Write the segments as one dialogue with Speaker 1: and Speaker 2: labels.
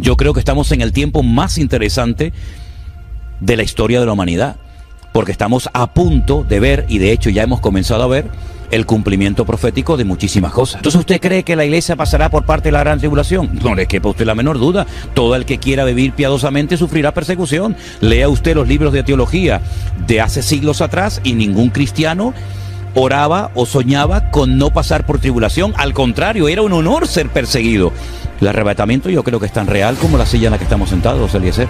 Speaker 1: Yo creo que estamos en el tiempo más interesante de la historia de la humanidad, porque estamos a punto de ver, y de hecho ya hemos comenzado a ver, el cumplimiento profético de muchísimas cosas. Entonces, ¿usted cree que la iglesia pasará por parte de la gran tribulación? No le quepa a usted la menor duda. Todo el que quiera vivir piadosamente sufrirá persecución. Lea usted los libros de teología de hace siglos atrás y ningún cristiano oraba o soñaba con no pasar por tribulación. Al contrario, era un honor ser perseguido. El arrebatamiento yo creo que es tan real como la silla en la que estamos sentados, Eliezer.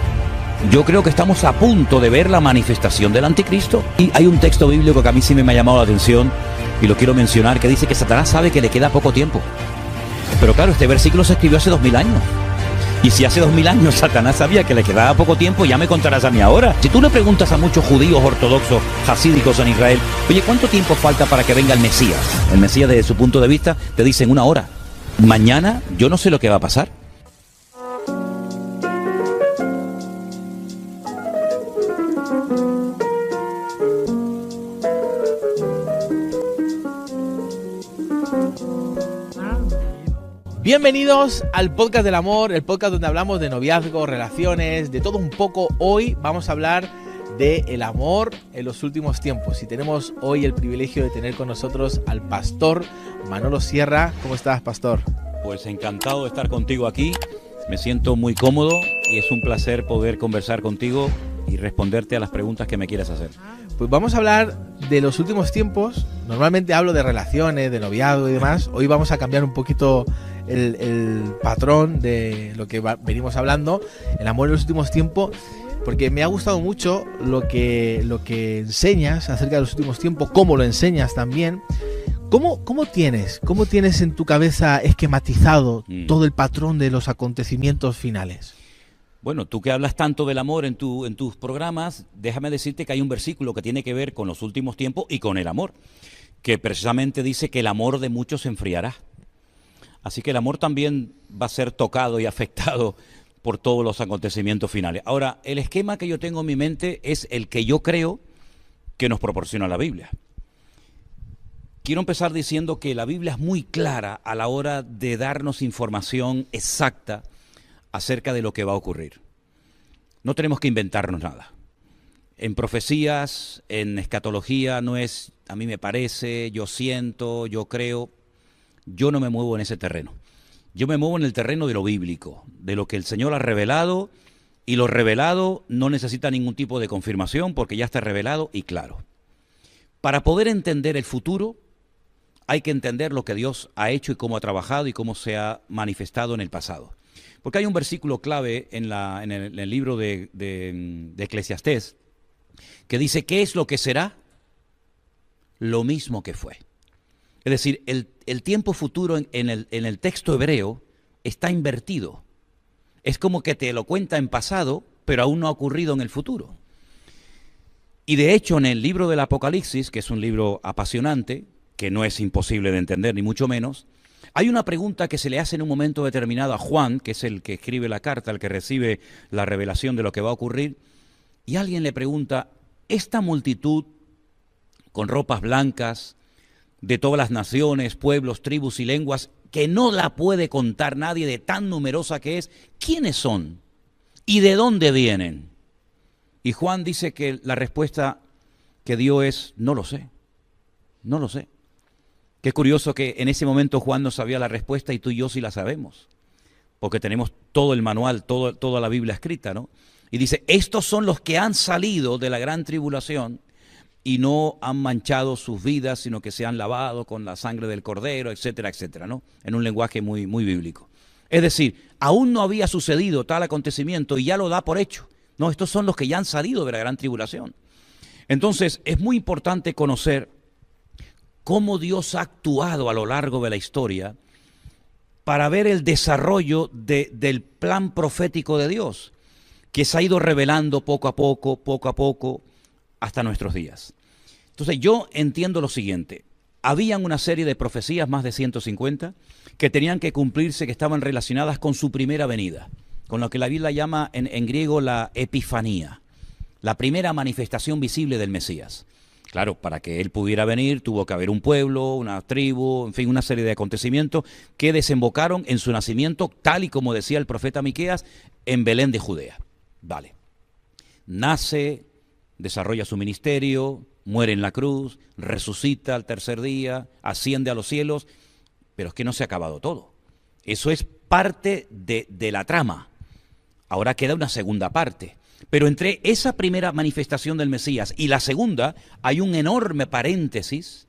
Speaker 1: Yo creo que estamos a punto de ver la manifestación del anticristo. Y hay un texto bíblico que a mí sí me ha llamado la atención y lo quiero mencionar, que dice que Satanás sabe que le queda poco tiempo. Pero claro, este versículo se escribió hace 2000 años. Y si hace 2000 años Satanás sabía que le quedaba poco tiempo, ya me contarás a mí ahora. Si tú le preguntas a muchos judíos ortodoxos, hasídicos en Israel, oye, ¿cuánto tiempo falta para que venga el Mesías? El Mesías, desde su punto de vista, te dicen 1 hora. Mañana yo no sé lo que va a pasar.
Speaker 2: Bienvenidos al podcast del amor, el podcast donde hablamos de noviazgo, relaciones, de todo un poco. Hoy vamos a hablar del amor en los últimos tiempos y tenemos hoy el privilegio de tener con nosotros al pastor Manolo Sierra. ¿Cómo estás, pastor?
Speaker 1: Pues encantado de estar contigo aquí, me siento muy cómodo y es un placer poder conversar contigo y responderte a las preguntas que me quieras hacer.
Speaker 2: Pues vamos a hablar de los últimos tiempos. Normalmente hablo de relaciones, de noviazgo y demás. Hoy vamos a cambiar un poquito el patrón de lo que venimos hablando, el amor en los últimos tiempos, porque me ha gustado mucho lo que enseñas acerca de los últimos tiempos, cómo lo enseñas también. ¿Cómo tienes en tu cabeza esquematizado todo el patrón de los acontecimientos finales?
Speaker 1: Bueno, tú que hablas tanto del amor en tus programas, déjame decirte que hay un versículo que tiene que ver con los últimos tiempos y con el amor, que precisamente dice que el amor de muchos se enfriará. Así que el amor también va a ser tocado y afectado por todos los acontecimientos finales. Ahora, el esquema que yo tengo en mi mente es el que yo creo que nos proporciona la Biblia. Quiero empezar diciendo que la Biblia es muy clara a la hora de darnos información exacta acerca de lo que va a ocurrir. No tenemos que inventarnos nada. En profecías, en escatología, no es a mí me parece, yo siento, yo creo. Yo no me muevo en ese terreno. Yo me muevo en el terreno de lo bíblico, de lo que el Señor ha revelado, y lo revelado no necesita ningún tipo de confirmación porque ya está revelado y claro. Para poder entender el futuro, hay que entender lo que Dios ha hecho y cómo ha trabajado y cómo se ha manifestado en el pasado. Porque hay un versículo clave en el libro de Eclesiastés que dice, ¿qué es lo que será? Lo mismo que fue. Es decir, el tiempo futuro en el texto hebreo está invertido. Es como que te lo cuenta en pasado, pero aún no ha ocurrido en el futuro. Y de hecho, en el libro del Apocalipsis, que es un libro apasionante, que no es imposible de entender, ni mucho menos, hay una pregunta que se le hace en un momento determinado a Juan, que es el que escribe la carta, el que recibe la revelación de lo que va a ocurrir, y alguien le pregunta, esta multitud con ropas blancas, de todas las naciones, pueblos, tribus y lenguas, que no la puede contar nadie de tan numerosa que es, ¿quiénes son? ¿Y de dónde vienen? Y Juan dice que la respuesta que dio es, no lo sé, no lo sé. Qué curioso que en ese momento Juan no sabía la respuesta y tú y yo sí la sabemos, porque tenemos todo el manual, toda la Biblia escrita, ¿no? Y dice, estos son los que han salido de la gran tribulación y no han manchado sus vidas, sino que se han lavado con la sangre del Cordero, etcétera, etcétera, ¿no? En un lenguaje muy, muy bíblico. Es decir, aún no había sucedido tal acontecimiento y ya lo da por hecho. No, estos son los que ya han salido de la gran tribulación. Entonces, es muy importante conocer cómo Dios ha actuado a lo largo de la historia para ver el desarrollo del plan profético de Dios, que se ha ido revelando poco a poco, hasta nuestros días. Entonces yo entiendo lo siguiente, habían una serie de profecías, más de 150, que tenían que cumplirse, que estaban relacionadas con su primera venida, con lo que la Biblia llama en griego la epifanía, la primera manifestación visible del Mesías. Claro, para que él pudiera venir tuvo que haber un pueblo, una tribu, en fin, una serie de acontecimientos que desembocaron en su nacimiento, tal y como decía el profeta Miqueas, en Belén de Judea. Vale. Nace, desarrolla su ministerio, muere en la cruz, resucita al tercer día, asciende a los cielos, pero es que no se ha acabado todo. Eso es parte de la trama. Ahora queda una segunda parte. Pero entre esa primera manifestación del Mesías y la segunda hay un enorme paréntesis,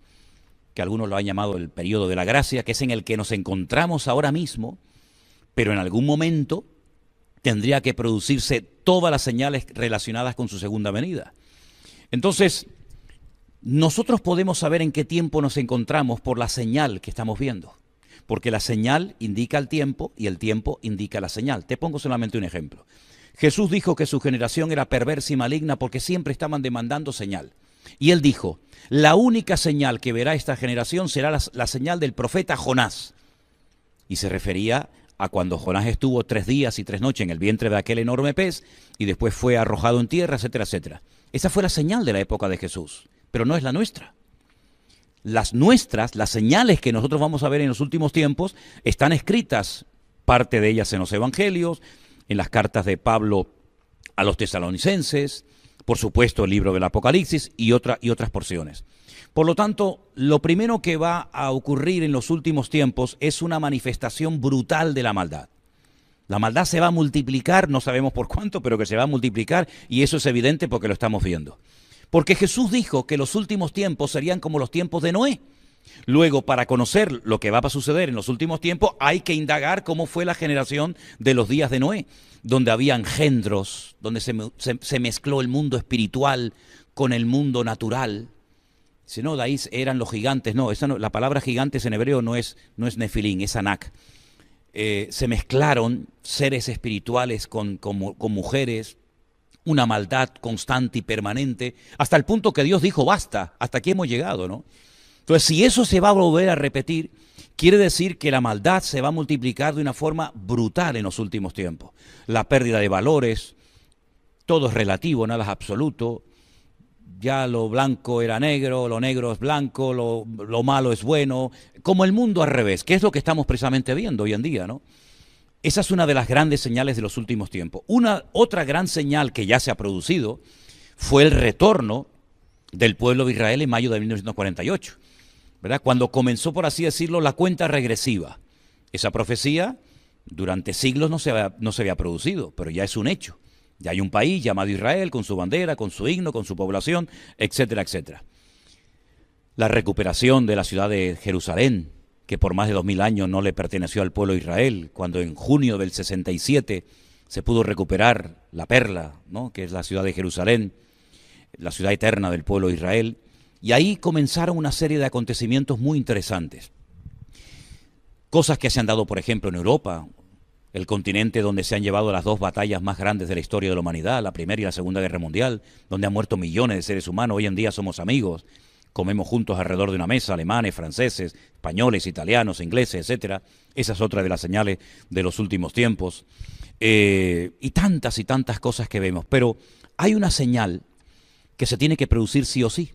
Speaker 1: que algunos lo han llamado el periodo de la gracia, que es en el que nos encontramos ahora mismo, pero en algún momento tendría que producirse todas las señales relacionadas con su segunda venida. Entonces, nosotros podemos saber en qué tiempo nos encontramos por la señal que estamos viendo, porque la señal indica el tiempo y el tiempo indica la señal. Te pongo solamente un ejemplo. Jesús dijo que su generación era perversa y maligna porque siempre estaban demandando señal. Y él dijo, la única señal que verá esta generación será la señal del profeta Jonás. Y se refería a cuando Jonás estuvo 3 días y 3 noches en el vientre de aquel enorme pez y después fue arrojado en tierra, etcétera, etcétera. Esa fue la señal de la época de Jesús, pero no es la nuestra. Las nuestras, las señales que nosotros vamos a ver en los últimos tiempos, están escritas, parte de ellas en los evangelios, en las cartas de Pablo a los tesalonicenses, por supuesto el libro del Apocalipsis y otras porciones. Por lo tanto, lo primero que va a ocurrir en los últimos tiempos es una manifestación brutal de la maldad. La maldad se va a multiplicar, no sabemos por cuánto, pero que se va a multiplicar, y eso es evidente porque lo estamos viendo. Porque Jesús dijo que los últimos tiempos serían como los tiempos de Noé. Luego, para conocer lo que va a suceder en los últimos tiempos, hay que indagar cómo fue la generación de los días de Noé, donde había engendros, donde se mezcló el mundo espiritual con el mundo natural. Si no, de ahí eran los gigantes. No, la palabra gigantes en hebreo no es nefilín, es anak. Se mezclaron seres espirituales con mujeres, una maldad constante y permanente, hasta el punto que Dios dijo, basta, hasta aquí hemos llegado, ¿no? Entonces, si eso se va a volver a repetir, quiere decir que la maldad se va a multiplicar de una forma brutal en los últimos tiempos. La pérdida de valores, todo es relativo, nada es absoluto. Ya lo blanco era negro, lo negro es blanco, lo malo es bueno, como el mundo al revés, que es lo que estamos precisamente viendo hoy en día, ¿no? Esa es una de las grandes señales de los últimos tiempos. Otra gran señal que ya se ha producido fue el retorno del pueblo de Israel en mayo de 1948. ¿Verdad? Cuando comenzó, por así decirlo, la cuenta regresiva. Esa profecía durante siglos no se había producido, pero ya es un hecho. Ya hay un país llamado Israel, con su bandera, con su himno, con su población, etcétera, etcétera. La recuperación de la ciudad de Jerusalén, que por más de 2000 años no le perteneció al pueblo de Israel, cuando en junio del 67 se pudo recuperar la perla, ¿no? Que es la ciudad de Jerusalén, la ciudad eterna del pueblo de Israel. Y ahí comenzaron una serie de acontecimientos muy interesantes. Cosas que se han dado, por ejemplo, en Europa, el continente donde se han llevado las 2 batallas más grandes de la historia de la humanidad, la Primera y la Segunda Guerra Mundial, donde han muerto millones de seres humanos. Hoy en día somos amigos, comemos juntos alrededor de una mesa, alemanes, franceses, españoles, italianos, ingleses, etcétera. Esa es otra de las señales de los últimos tiempos. Y tantas cosas que vemos. Pero hay una señal que se tiene que producir sí o sí.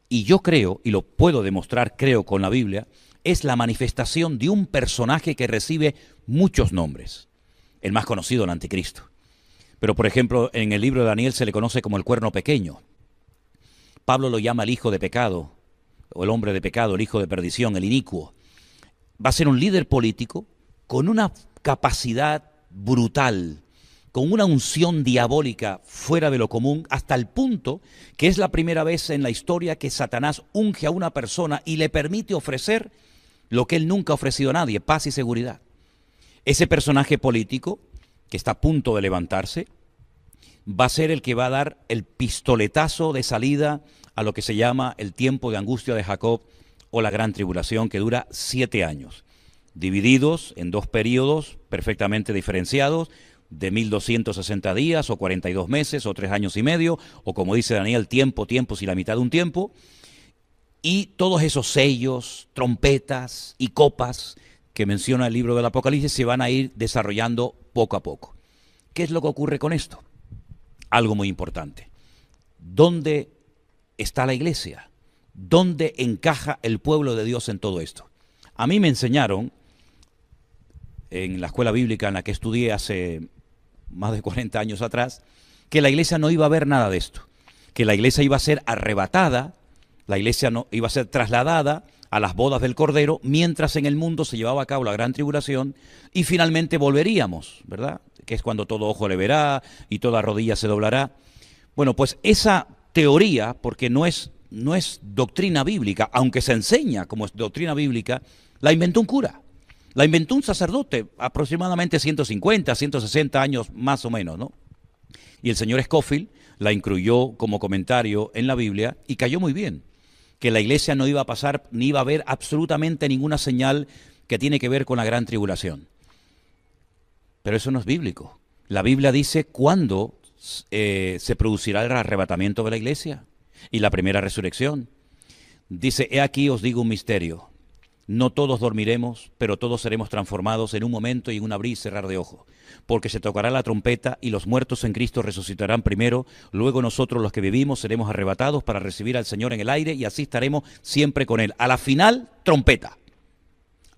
Speaker 1: Y yo creo, y lo puedo demostrar, creo, con la Biblia, es la manifestación de un personaje que recibe muchos nombres. El más conocido, el anticristo. Pero, por ejemplo, en el libro de Daniel se le conoce como el cuerno pequeño. Pablo lo llama el hijo de pecado, o el hombre de pecado, el hijo de perdición, el inicuo. Va a ser un líder político con una capacidad brutal, con una unción diabólica fuera de lo común, hasta el punto que es la primera vez en la historia que Satanás unge a una persona y le permite ofrecer lo que él nunca ha ofrecido a nadie, paz y seguridad. Ese personaje político, que está a punto de levantarse, va a ser el que va a dar el pistoletazo de salida a lo que se llama el tiempo de angustia de Jacob o la gran tribulación, que dura 7 años, divididos en 2 periodos perfectamente diferenciados, de 1260 días o 42 meses o 3 años y medio, o como dice Daniel, tiempos y la mitad de un tiempo, y todos esos sellos, trompetas y copas que menciona el libro del Apocalipsis se van a ir desarrollando poco a poco. ¿Qué es lo que ocurre con esto? Algo muy importante. ¿Dónde está la iglesia? ¿Dónde encaja el pueblo de Dios en todo esto? A mí me enseñaron, en la escuela bíblica en la que estudié hace más de 40 años atrás, que la iglesia no iba a ver nada de esto, que la iglesia iba a ser arrebatada, la iglesia no iba a ser trasladada a las bodas del Cordero, mientras en el mundo se llevaba a cabo la gran tribulación y finalmente volveríamos, ¿verdad? Que es cuando todo ojo le verá y toda rodilla se doblará. Bueno, pues esa teoría, porque no es doctrina bíblica, aunque se enseña como doctrina bíblica, la inventó un cura, la inventó un sacerdote, aproximadamente 150, 160 años más o menos, ¿no? Y el señor Scofield la incluyó como comentario en la Biblia y cayó muy bien, que la iglesia no iba a pasar, ni iba a haber absolutamente ninguna señal que tiene que ver con la gran tribulación. Pero eso no es bíblico. La Biblia dice cuándo se producirá el arrebatamiento de la iglesia y la primera resurrección. Dice, he aquí os digo un misterio. No todos dormiremos, pero todos seremos transformados en un momento y en un abrir y cerrar de ojos. Porque se tocará la trompeta y los muertos en Cristo resucitarán primero, luego nosotros los que vivimos seremos arrebatados para recibir al Señor en el aire y así estaremos siempre con Él. A la final, trompeta.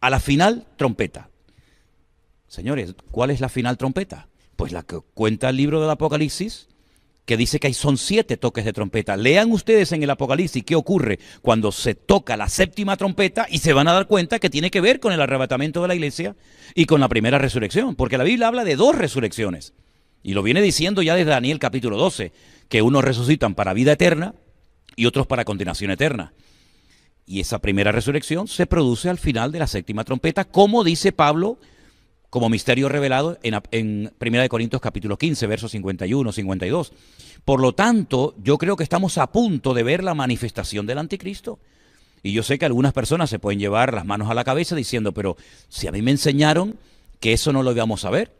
Speaker 1: A la final, trompeta. Señores, ¿cuál es la final trompeta? Pues la que cuenta el libro del Apocalipsis, que dice que son 7 toques de trompeta. Lean ustedes en el Apocalipsis qué ocurre cuando se toca la 7ª trompeta y se van a dar cuenta que tiene que ver con el arrebatamiento de la iglesia y con la primera resurrección, porque la Biblia habla de 2 resurrecciones. Y lo viene diciendo ya desde Daniel capítulo 12, que unos resucitan para vida eterna y otros para condenación eterna. Y esa primera resurrección se produce al final de la 7ª trompeta, como dice Pablo, como misterio revelado en 1 Corintios capítulo 15, versos 51, 52. Por lo tanto, yo creo que estamos a punto de ver la manifestación del anticristo. Y yo sé que algunas personas se pueden llevar las manos a la cabeza diciendo, pero si a mí me enseñaron que eso no lo íbamos a ver.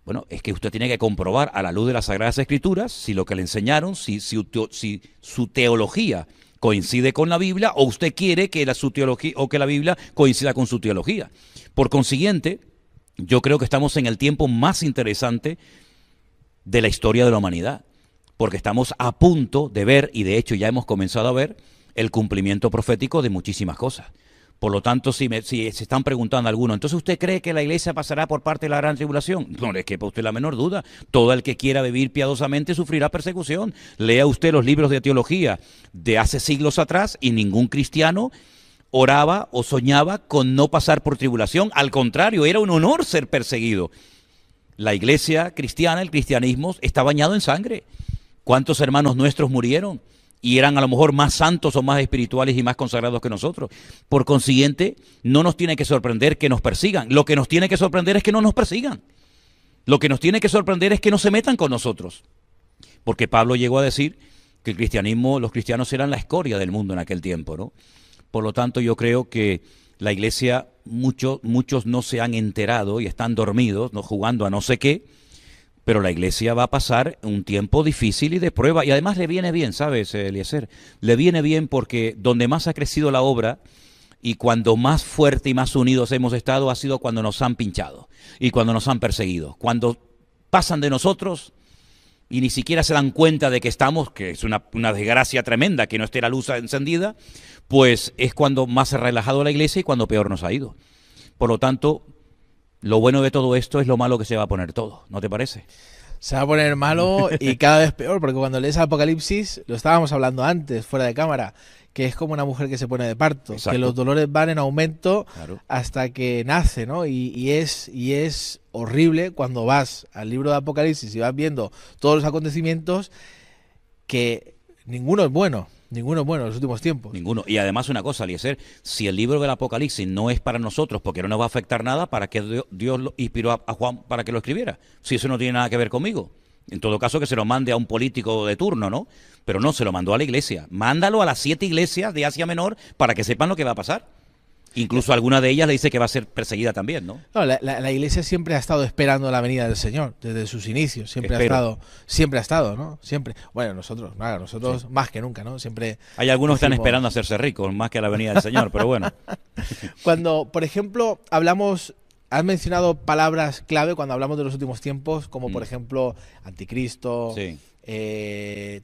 Speaker 1: Bueno, es que usted tiene que comprobar a la luz de las Sagradas Escrituras si lo que le enseñaron, si su teología coincide con la Biblia o usted quiere que su teología o que la Biblia coincida con su teología. Por consiguiente, yo creo que estamos en el tiempo más interesante de la historia de la humanidad, porque estamos a punto de ver, y de hecho ya hemos comenzado a ver, el cumplimiento profético de muchísimas cosas. Por lo tanto, si se están preguntando algunos, ¿entonces usted cree que la iglesia pasará por parte de la gran tribulación? No le quepa usted la menor duda. Todo el que quiera vivir piadosamente sufrirá persecución. Lea usted los libros de teología de hace siglos atrás y ningún cristiano oraba o soñaba con no pasar por tribulación. Al contrario, era un honor ser perseguido. La iglesia cristiana, el cristianismo, está bañado en sangre. ¿Cuántos hermanos nuestros murieron? Y eran a lo mejor más santos o más espirituales y más consagrados que nosotros. Por consiguiente, no nos tiene que sorprender que nos persigan. Lo que nos tiene que sorprender es que no nos persigan. Lo que nos tiene que sorprender es que no se metan con nosotros. Porque Pablo llegó a decir que el cristianismo, los cristianos eran la escoria del mundo en aquel tiempo, ¿no? Por lo tanto, yo creo que la iglesia, muchos no se han enterado y están dormidos, no jugando a no sé qué, pero la iglesia va a pasar un tiempo difícil y de prueba. Y además le viene bien, ¿sabes, Eliezer? Le viene bien porque donde más ha crecido la obra y cuando más fuerte y más unidos hemos estado ha sido cuando nos han pinchado y cuando nos han perseguido. Cuando pasan de nosotros y ni siquiera se dan cuenta de que estamos, que es una desgracia tremenda que no esté la luz encendida, pues es cuando más se ha relajado la iglesia y cuando peor nos ha ido. Por lo tanto, lo bueno de todo esto es lo malo que se va a poner todo, ¿no te parece?
Speaker 2: Se va a poner malo y cada vez peor, porque cuando lees Apocalipsis, lo estábamos hablando antes, fuera de cámara, que es como una mujer que se pone de parto. Exacto. Que los dolores van en aumento, claro, hasta que nace, ¿no? Y es horrible cuando vas al libro de Apocalipsis y vas viendo todos los acontecimientos, que ninguno es bueno en los últimos tiempos.
Speaker 1: Ninguno. Y además una cosa, Eliezer, si el libro del Apocalipsis no es para nosotros porque no nos va a afectar nada, ¿para qué Dios lo inspiró a Juan para que lo escribiera? Si eso no tiene nada que ver conmigo. En todo caso, que se lo mande a un político de turno, ¿no? Pero no, se lo mandó a la iglesia. Mándalo a las 7 iglesias de Asia Menor para que sepan lo que va a pasar. Incluso alguna de ellas le dice que va a ser perseguida también, ¿no?
Speaker 2: No, la iglesia siempre ha estado esperando la venida del Señor, desde sus inicios. Siempre ha estado, ¿no? Siempre. Bueno, nosotros sí, más que nunca, ¿no? Siempre.
Speaker 1: Hay algunos que están esperando a hacerse ricos, más que a la venida del Señor, pero bueno.
Speaker 2: Cuando, por ejemplo, hablamos has mencionado palabras clave cuando hablamos de los últimos tiempos, como por ejemplo anticristo,
Speaker 1: Sí.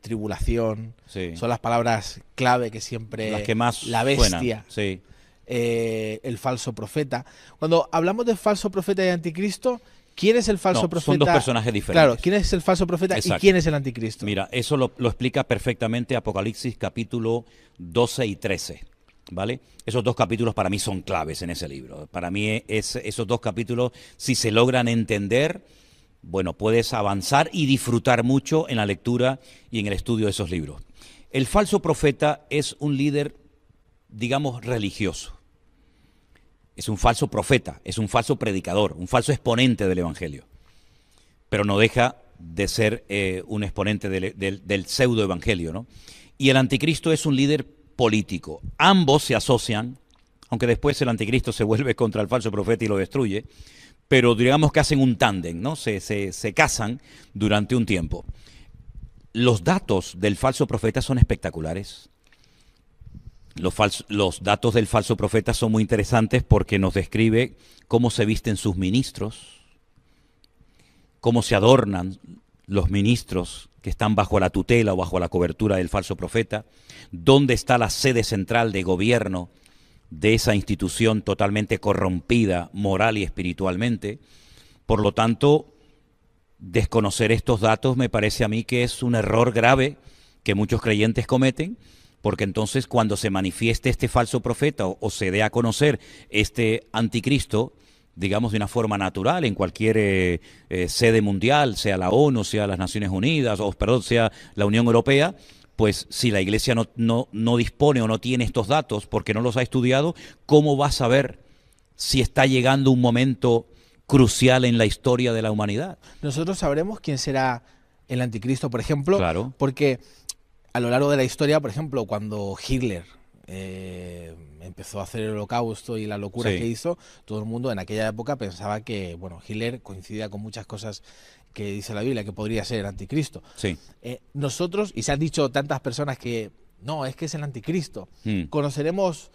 Speaker 2: Tribulación.
Speaker 1: Sí.
Speaker 2: Son las palabras clave que siempre...
Speaker 1: Las que más
Speaker 2: la
Speaker 1: suenan.
Speaker 2: bestia.
Speaker 1: Sí.
Speaker 2: El falso profeta. Cuando hablamos de falso profeta y anticristo, ¿quién es el falso
Speaker 1: No,
Speaker 2: profeta?
Speaker 1: son dos personajes diferentes.
Speaker 2: Claro, ¿quién es el falso profeta
Speaker 1: Exacto.
Speaker 2: y quién es el anticristo?
Speaker 1: Mira, eso lo explica perfectamente Apocalipsis capítulo 12 y 13, ¿vale? Esos dos capítulos para mí son claves en ese libro. Para mí esos dos capítulos, si se logran entender, bueno, puedes avanzar y disfrutar mucho en la lectura y en el estudio de esos libros. El falso profeta es un líder, digamos, religioso. Es un falso profeta, es un falso predicador, un falso exponente del Evangelio. Pero no deja de ser un exponente del pseudo-evangelio, ¿no? Y el anticristo es un líder político. Ambos se asocian, aunque después el anticristo se vuelve contra el falso profeta y lo destruye, pero digamos que hacen un tándem, ¿no? Se casan durante un tiempo. Los datos del falso profeta son espectaculares. Los datos del falso profeta son muy interesantes porque nos describe cómo se visten sus ministros, cómo se adornan los ministros que están bajo la tutela o bajo la cobertura del falso profeta, dónde está la sede central de gobierno de esa institución totalmente corrompida moral y espiritualmente. Por lo tanto, desconocer estos datos me parece a mí que es un error grave que muchos creyentes cometen, porque entonces cuando se manifieste este falso profeta o se dé a conocer este anticristo, digamos de una forma natural en cualquier sede mundial, sea la ONU, sea las Naciones Unidas, o perdón, sea la Unión Europea, pues si la Iglesia no dispone o no tiene estos datos porque no los ha estudiado, ¿cómo va a saber si está llegando un momento crucial en la historia de la humanidad?
Speaker 2: Nosotros sabremos quién será el anticristo, por ejemplo,
Speaker 1: Claro.
Speaker 2: porque a lo largo de la historia, por ejemplo, cuando Hitler empezó a hacer el holocausto y la locura
Speaker 1: Sí.
Speaker 2: que hizo, todo el mundo en aquella época pensaba que, bueno, Hitler coincidía con muchas cosas que dice la Biblia, que podría ser el anticristo.
Speaker 1: Sí.
Speaker 2: Nosotros, y se han dicho tantas personas que no, es que es el anticristo, ¿conoceremos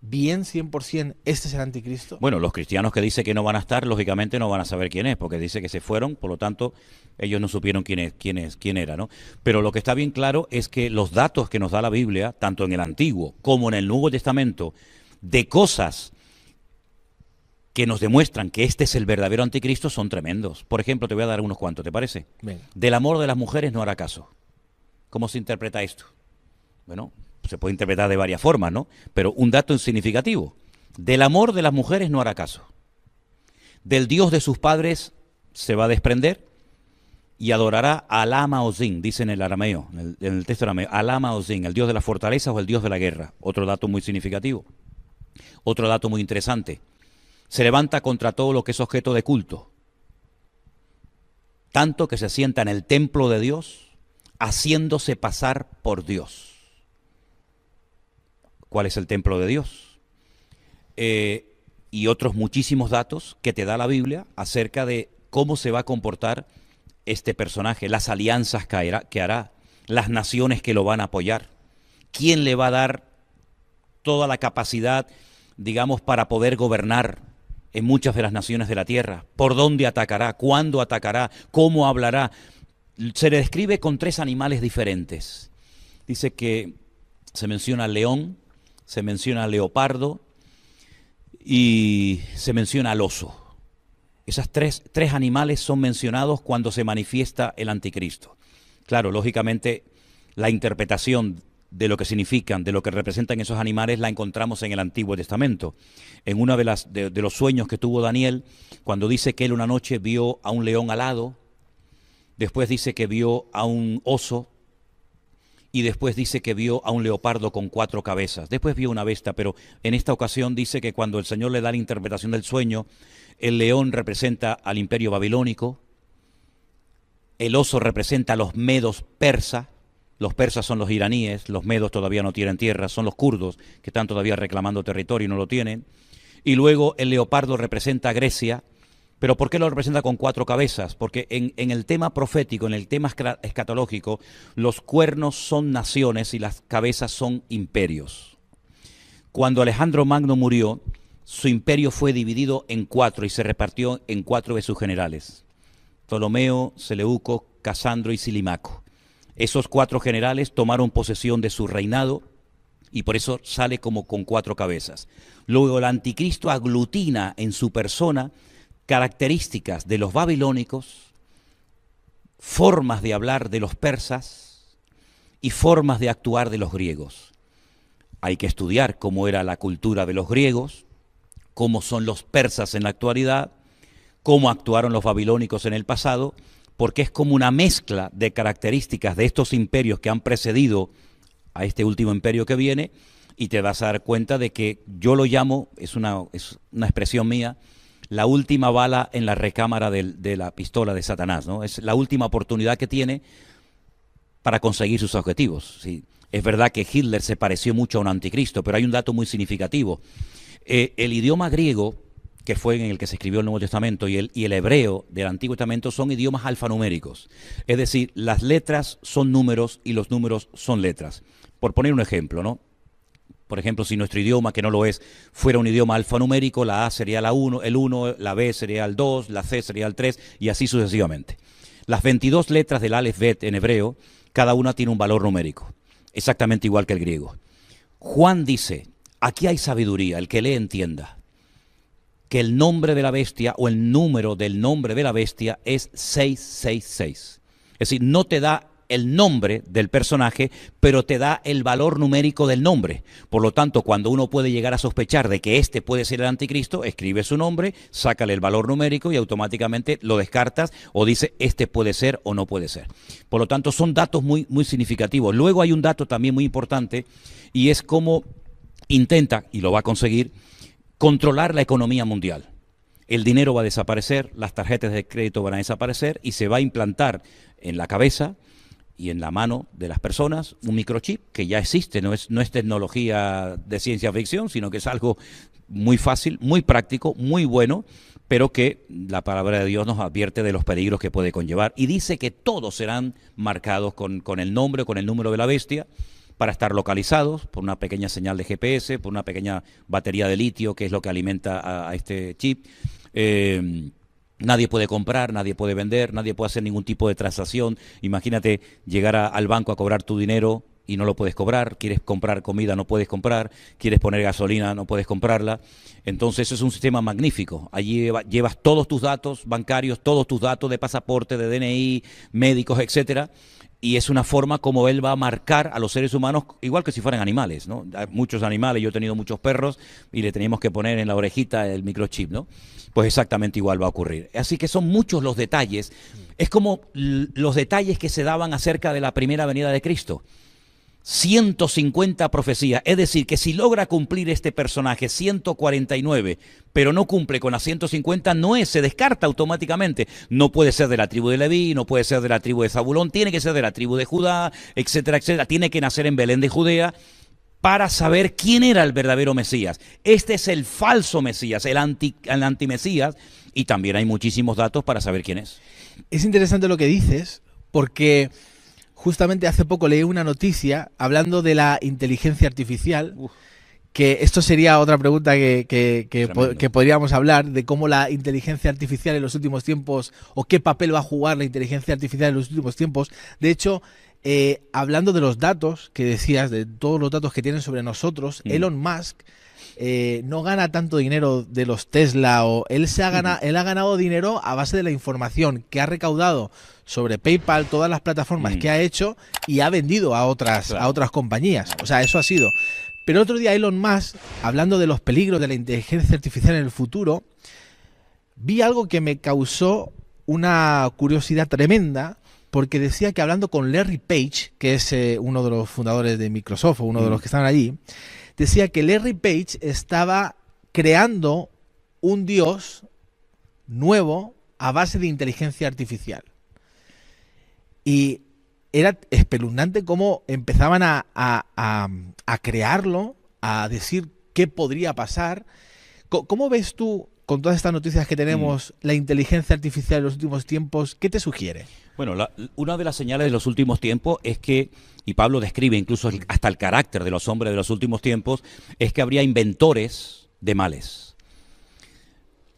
Speaker 2: bien 100% este es el anticristo?
Speaker 1: Bueno, los cristianos que dicen que no van a estar, lógicamente no van a saber quién es, porque dice que se fueron, por lo tanto, ellos no supieron quién era, ¿no? Pero lo que está bien claro es que los datos que nos da la Biblia, tanto en el Antiguo como en el Nuevo Testamento, de cosas que nos demuestran que este es el verdadero anticristo, son tremendos. Por ejemplo, te voy a dar unos cuantos, ¿te parece?
Speaker 2: Venga.
Speaker 1: Del amor de las mujeres no hará caso. ¿Cómo se interpreta esto? Bueno, se puede interpretar de varias formas, ¿no? Pero un dato significativo. Del amor de las mujeres no hará caso. Del Dios de sus padres se va a desprender y adorará a Alama Ozin, dice en el arameo, en el texto arameo, Alama Ozin, el Dios de las fortalezas o el Dios de la guerra. Otro dato muy significativo. Otro dato muy interesante. Se levanta contra todo lo que es objeto de culto. Tanto que se sienta en el templo de Dios, haciéndose pasar por Dios. ¿Cuál es el templo de Dios? Y otros muchísimos datos que te da la Biblia acerca de cómo se va a comportar este personaje, las alianzas que hará, las naciones que lo van a apoyar, quién le va a dar toda la capacidad, digamos, para poder gobernar en muchas de las naciones de la tierra, por dónde atacará, cuándo atacará, cómo hablará. Se le describe con 3 animales diferentes. Dice que se menciona león, se menciona leopardo y se menciona al oso. Esas tres animales son mencionados cuando se manifiesta el anticristo. Claro, lógicamente la interpretación de lo que significan, de lo que representan esos animales, la encontramos en el Antiguo Testamento. En uno de los sueños que tuvo Daniel, cuando dice que él una noche vio a un león alado, después dice que vio a un oso, y después dice que vio a un leopardo con 4 cabezas. Después vio una bestia, pero en esta ocasión dice que cuando el Señor le da la interpretación del sueño, el león representa al imperio babilónico, el oso representa a los medos persas, los persas son los iraníes, los medos todavía no tienen tierra, son los kurdos que están todavía reclamando territorio y no lo tienen, y luego el leopardo representa a Grecia. ¿Pero por qué lo representa con 4 cabezas? Porque en el tema profético, en el tema escatológico, los cuernos son naciones y las cabezas son imperios. Cuando Alejandro Magno murió, su imperio fue dividido en 4 y se repartió en 4 de sus generales: Ptolomeo, Seleuco, Casandro y Silimaco. Esos 4 generales tomaron posesión de su reinado y por eso sale como con 4 cabezas. Luego el anticristo aglutina en su persona características de los babilónicos, formas de hablar de los persas y formas de actuar de los griegos. Hay que estudiar cómo era la cultura de los griegos, cómo son los persas en la actualidad, cómo actuaron los babilónicos en el pasado, porque es como una mezcla de características de estos imperios que han precedido a este último imperio que viene, y te vas a dar cuenta de que yo lo llamo, es una expresión mía, la última bala en la recámara de la pistola de Satanás, ¿no? Es la última oportunidad que tiene para conseguir sus objetivos. Sí, es verdad que Hitler se pareció mucho a un anticristo, pero hay un dato muy significativo. El idioma griego, que fue en el que se escribió el Nuevo Testamento, y el hebreo del Antiguo Testamento son idiomas alfanuméricos. Es decir, las letras son números y los números son letras. Por poner un ejemplo, ¿no? Por ejemplo, si nuestro idioma, que no lo es, fuera un idioma alfanumérico, la A sería la 1, el 1, la B sería el 2, la C sería el 3, y así sucesivamente. Las 22 letras del Aleph Bet en hebreo, cada una tiene un valor numérico, exactamente igual que el griego. Juan dice, aquí hay sabiduría, el que lee entienda, que el nombre de la bestia o el número del nombre de la bestia es 666. Es decir, no te da el nombre del personaje, pero te da el valor numérico del nombre. Por lo tanto, cuando uno puede llegar a sospechar de que este puede ser el anticristo, escribe su nombre, sácale el valor numérico y automáticamente lo descartas o dice este puede ser o no puede ser. Por lo tanto, son datos muy, muy significativos. Luego hay un dato también muy importante y es cómo intenta, y lo va a conseguir, controlar la economía mundial. El dinero va a desaparecer, las tarjetas de crédito van a desaparecer y se va a implantar en la cabeza y en la mano de las personas un microchip que ya existe, no es tecnología de ciencia ficción, sino que es algo muy fácil, muy práctico, muy bueno, pero que la palabra de Dios nos advierte de los peligros que puede conllevar. Y dice que todos serán marcados con el nombre, con el número de la bestia, para estar localizados por una pequeña señal de GPS, por una pequeña batería de litio, que es lo que alimenta a este chip. Nadie puede comprar, nadie puede vender, nadie puede hacer ningún tipo de transacción. Imagínate llegar al banco a cobrar tu dinero y no lo puedes cobrar. Quieres comprar comida, no puedes comprar. Quieres poner gasolina, no puedes comprarla. Entonces es un sistema magnífico. Allí llevas todos tus datos bancarios, todos tus datos de pasaporte, de DNI, médicos, etcétera. Y es una forma como él va a marcar a los seres humanos, igual que si fueran animales, ¿no? Hay muchos animales, yo he tenido muchos perros y le teníamos que poner en la orejita el microchip, ¿no? Pues exactamente igual va a ocurrir. Así que son muchos los detalles. Es como los detalles que se daban acerca de la primera venida de Cristo. 150 profecías, es decir, que si logra cumplir este personaje 149, pero no cumple con las 150, se descarta automáticamente. No puede ser de la tribu de Leví, no puede ser de la tribu de Zabulón, tiene que ser de la tribu de Judá, etcétera, etcétera. Tiene que nacer en Belén de Judea para saber quién era el verdadero Mesías. Este es el falso Mesías, el antimesías, y también hay muchísimos datos para saber quién es.
Speaker 2: Es interesante lo que dices, porque justamente hace poco leí una noticia hablando de la inteligencia artificial, que esto sería otra pregunta que podríamos hablar, de cómo la inteligencia artificial en los últimos tiempos, o qué papel va a jugar la inteligencia artificial en los últimos tiempos. De hecho, hablando de los datos que decías, de todos los datos que tienen sobre nosotros, Elon Musk no gana tanto dinero de los Tesla, él ha ganado dinero a base de la información que ha recaudado sobre PayPal, todas las plataformas que ha hecho, y ha vendido a otras compañías. O sea, eso ha sido. Pero otro día Elon Musk, hablando de los peligros de la inteligencia artificial en el futuro, vi algo que me causó una curiosidad tremenda, porque decía que, hablando con Larry Page, que es uno de los fundadores de Microsoft, o uno de los que estaban allí, decía que Larry Page estaba creando un dios nuevo a base de inteligencia artificial. Y era espeluznante cómo empezaban a crearlo, a decir qué podría pasar. ¿Cómo ves tú, con todas estas noticias que tenemos, la inteligencia artificial en los últimos tiempos? ¿Qué te sugiere?
Speaker 1: Bueno, una de las señales de los últimos tiempos es que, y Pablo describe incluso hasta el carácter de los hombres de los últimos tiempos, es que habría inventores de males.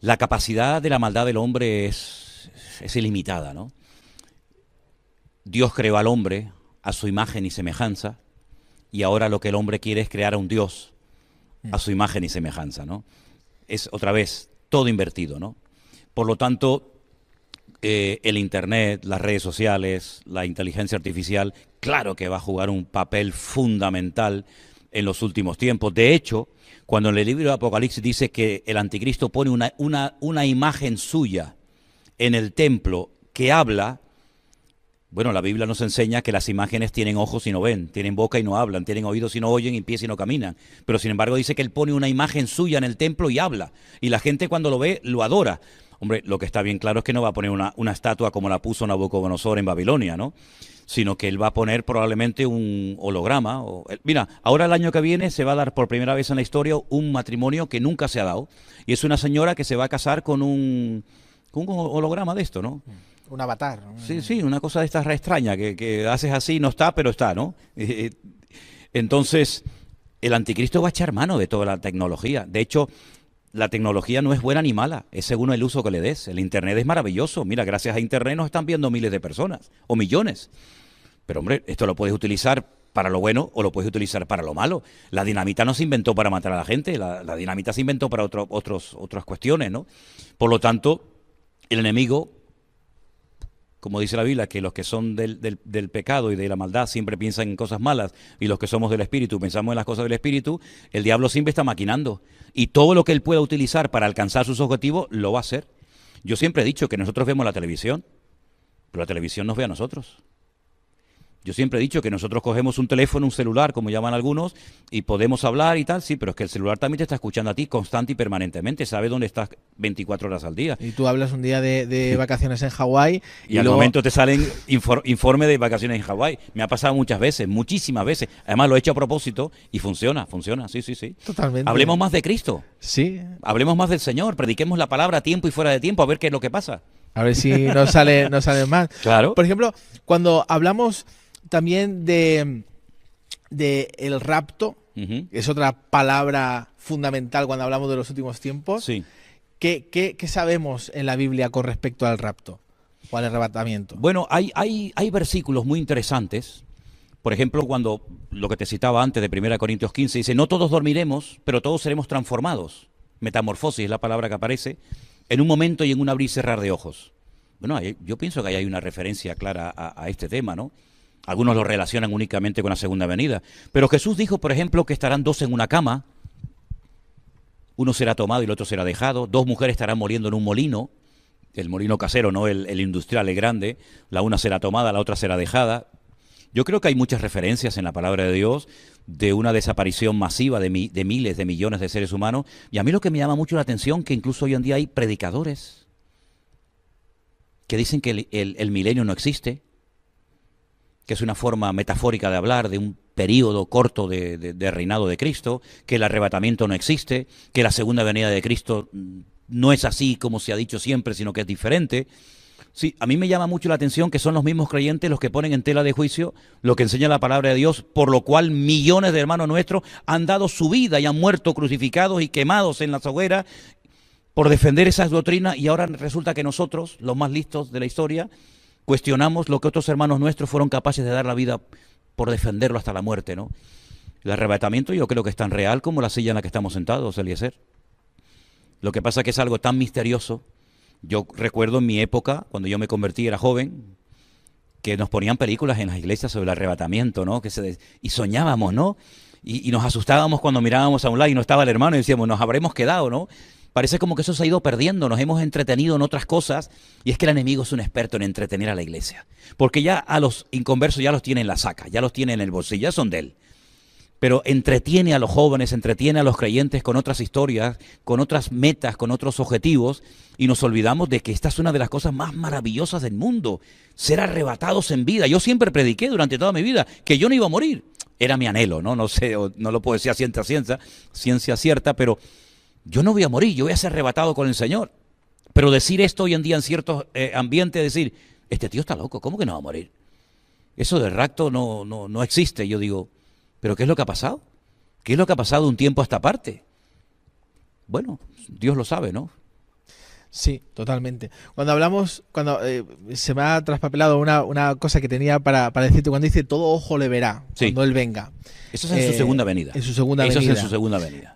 Speaker 1: La capacidad de la maldad del hombre es ilimitada, ¿no? Dios creó al hombre a su imagen y semejanza, y ahora lo que el hombre quiere es crear a un Dios a su imagen y semejanza, ¿no? Es otra vez todo invertido, ¿no? Por lo tanto, el Internet, las redes sociales, la inteligencia artificial, claro que va a jugar un papel fundamental en los últimos tiempos. De hecho, cuando en el libro de Apocalipsis dice que el anticristo pone una imagen suya en el templo que habla, bueno, la Biblia nos enseña que las imágenes tienen ojos y no ven, tienen boca y no hablan, tienen oídos y no oyen y pies y no caminan. Pero sin embargo dice que él pone una imagen suya en el templo y habla. Y la gente cuando lo ve, lo adora. Hombre, lo que está bien claro es que no va a poner una estatua como la puso Nabucodonosor en Babilonia, ¿no? Sino que él va a poner probablemente un holograma. Mira, ahora el año que viene se va a dar por primera vez en la historia un matrimonio que nunca se ha dado. Y es una señora que se va a casar con un holograma de esto, ¿no?
Speaker 2: Un avatar.
Speaker 1: Sí, una cosa de estas extraña, que haces así, no está, pero está, ¿no? Entonces, el anticristo va a echar mano de toda la tecnología. De hecho, la tecnología no es buena ni mala, es según el uso que le des. El Internet es maravilloso. Mira, gracias a Internet nos están viendo miles de personas, o millones. Pero, hombre, esto lo puedes utilizar para lo bueno o lo puedes utilizar para lo malo. La dinamita no se inventó para matar a la gente, la dinamita se inventó para otras cuestiones, ¿no? Por lo tanto, el enemigo, como dice la Biblia, que los que son del pecado y de la maldad siempre piensan en cosas malas, y los que somos del Espíritu pensamos en las cosas del Espíritu, el diablo siempre está maquinando. Y todo lo que él pueda utilizar para alcanzar sus objetivos, lo va a hacer. Yo siempre he dicho que nosotros vemos la televisión, pero la televisión nos ve a nosotros. Yo siempre he dicho que nosotros cogemos un teléfono, un celular, como llaman algunos, y podemos hablar y tal, sí, pero es que el celular también te está escuchando a ti constante y permanentemente, sabe dónde estás 24 horas al día.
Speaker 2: Y tú hablas un día de vacaciones en Hawái
Speaker 1: y al momento te salen informe de vacaciones en Hawái. Me ha pasado muchas veces, muchísimas veces. Además lo he hecho a propósito y funciona, sí.
Speaker 2: Totalmente.
Speaker 1: Hablemos más de Cristo.
Speaker 2: Sí.
Speaker 1: Hablemos más del Señor, prediquemos la palabra a tiempo y fuera de tiempo, a ver qué es lo que pasa.
Speaker 2: A ver si nos sale más.
Speaker 1: Claro.
Speaker 2: Por ejemplo, cuando hablamos también de el rapto, que es otra palabra fundamental cuando hablamos de los últimos tiempos.
Speaker 1: Sí.
Speaker 2: ¿Qué sabemos en la Biblia con respecto al rapto o al arrebatamiento?
Speaker 1: Bueno, hay versículos muy interesantes. Por ejemplo, cuando lo que te citaba antes de 1 Corintios 15, dice, no todos dormiremos, pero todos seremos transformados. Metamorfosis es la palabra que aparece, en un momento y en un abrir y cerrar de ojos. Bueno, yo pienso que ahí hay una referencia clara a este tema, ¿no? Algunos lo relacionan únicamente con la segunda venida. Pero Jesús dijo, por ejemplo, que estarán dos en una cama, uno será tomado y el otro será dejado, dos mujeres estarán muriendo en un molino, el molino casero, no el industrial, el grande, la una será tomada, la otra será dejada. Yo creo que hay muchas referencias en la palabra de Dios de una desaparición masiva de miles, de millones de seres humanos. Y a mí lo que me llama mucho la atención que incluso hoy en día hay predicadores que dicen que el milenio no existe, que es una forma metafórica de hablar de un periodo corto de reinado de Cristo, que el arrebatamiento no existe, que la segunda venida de Cristo no es así como se ha dicho siempre, sino que es diferente. Sí, a mí me llama mucho la atención que son los mismos creyentes los que ponen en tela de juicio lo que enseña la palabra de Dios, por lo cual millones de hermanos nuestros han dado su vida y han muerto crucificados y quemados en las hogueras por defender esas doctrinas, y ahora resulta que nosotros, los más listos de la historia, cuestionamos lo que otros hermanos nuestros fueron capaces de dar la vida por defenderlo hasta la muerte, ¿no? El arrebatamiento yo creo que es tan real como la silla en la que estamos sentados, Eliezer. Lo que pasa es que es algo tan misterioso. Yo recuerdo en mi época, cuando yo me convertí, era joven, que nos ponían películas en las iglesias sobre el arrebatamiento, ¿no? Y soñábamos, ¿no? Y nos asustábamos cuando mirábamos a un lado y no estaba el hermano y decíamos, nos habremos quedado, ¿no? Parece como que eso se ha ido perdiendo, nos hemos entretenido en otras cosas, y es que el enemigo es un experto en entretener a la iglesia. Porque ya a los inconversos ya los tiene en la saca, ya los tiene en el bolsillo, ya son de él. Pero entretiene a los jóvenes, entretiene a los creyentes con otras historias, con otras metas, con otros objetivos, y nos olvidamos de que esta es una de las cosas más maravillosas del mundo, ser arrebatados en vida. Yo siempre prediqué durante toda mi vida que yo no iba a morir. Era mi anhelo, ¿no? No sé, no lo puedo decir a ciencia cierta, pero yo no voy a morir, yo voy a ser arrebatado con el Señor. Pero decir esto hoy en día en ciertos ambientes, decir, este tío está loco, ¿cómo que no va a morir? Eso del rapto no existe. Yo digo, ¿pero qué es lo que ha pasado? ¿Qué es lo que ha pasado de un tiempo a esta parte? Bueno, Dios lo sabe, ¿no?
Speaker 2: Sí, totalmente. Cuando hablamos, se me ha traspapelado una cosa que tenía para decirte, cuando dice todo ojo le verá,
Speaker 1: Sí.
Speaker 2: cuando Él venga.
Speaker 1: Eso es en su segunda venida.
Speaker 2: En su segunda
Speaker 1: Eso
Speaker 2: venida.
Speaker 1: es en su segunda venida.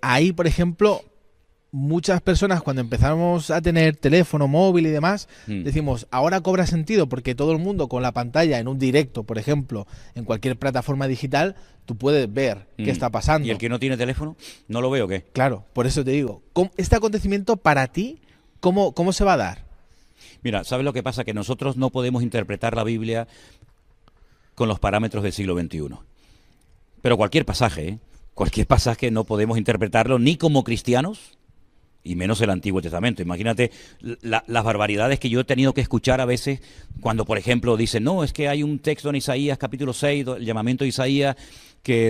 Speaker 2: Ahí, por ejemplo, muchas personas cuando empezamos a tener teléfono móvil y demás, decimos, ahora cobra sentido porque todo el mundo con la pantalla en un directo, por ejemplo, en cualquier plataforma digital, tú puedes ver qué está pasando.
Speaker 1: ¿Y el que no tiene teléfono? ¿No lo veo o qué?
Speaker 2: Claro, por eso te digo, este acontecimiento para ti, ¿cómo se va a dar?
Speaker 1: Mira, ¿sabes lo que pasa? Que nosotros no podemos interpretar la Biblia con los parámetros del siglo XXI. Pero cualquier pasaje no podemos interpretarlo ni como cristianos, y menos el Antiguo Testamento. Imagínate las barbaridades que yo he tenido que escuchar a veces cuando, por ejemplo, dicen, no, es que hay un texto en Isaías, capítulo 6, el llamamiento de Isaías,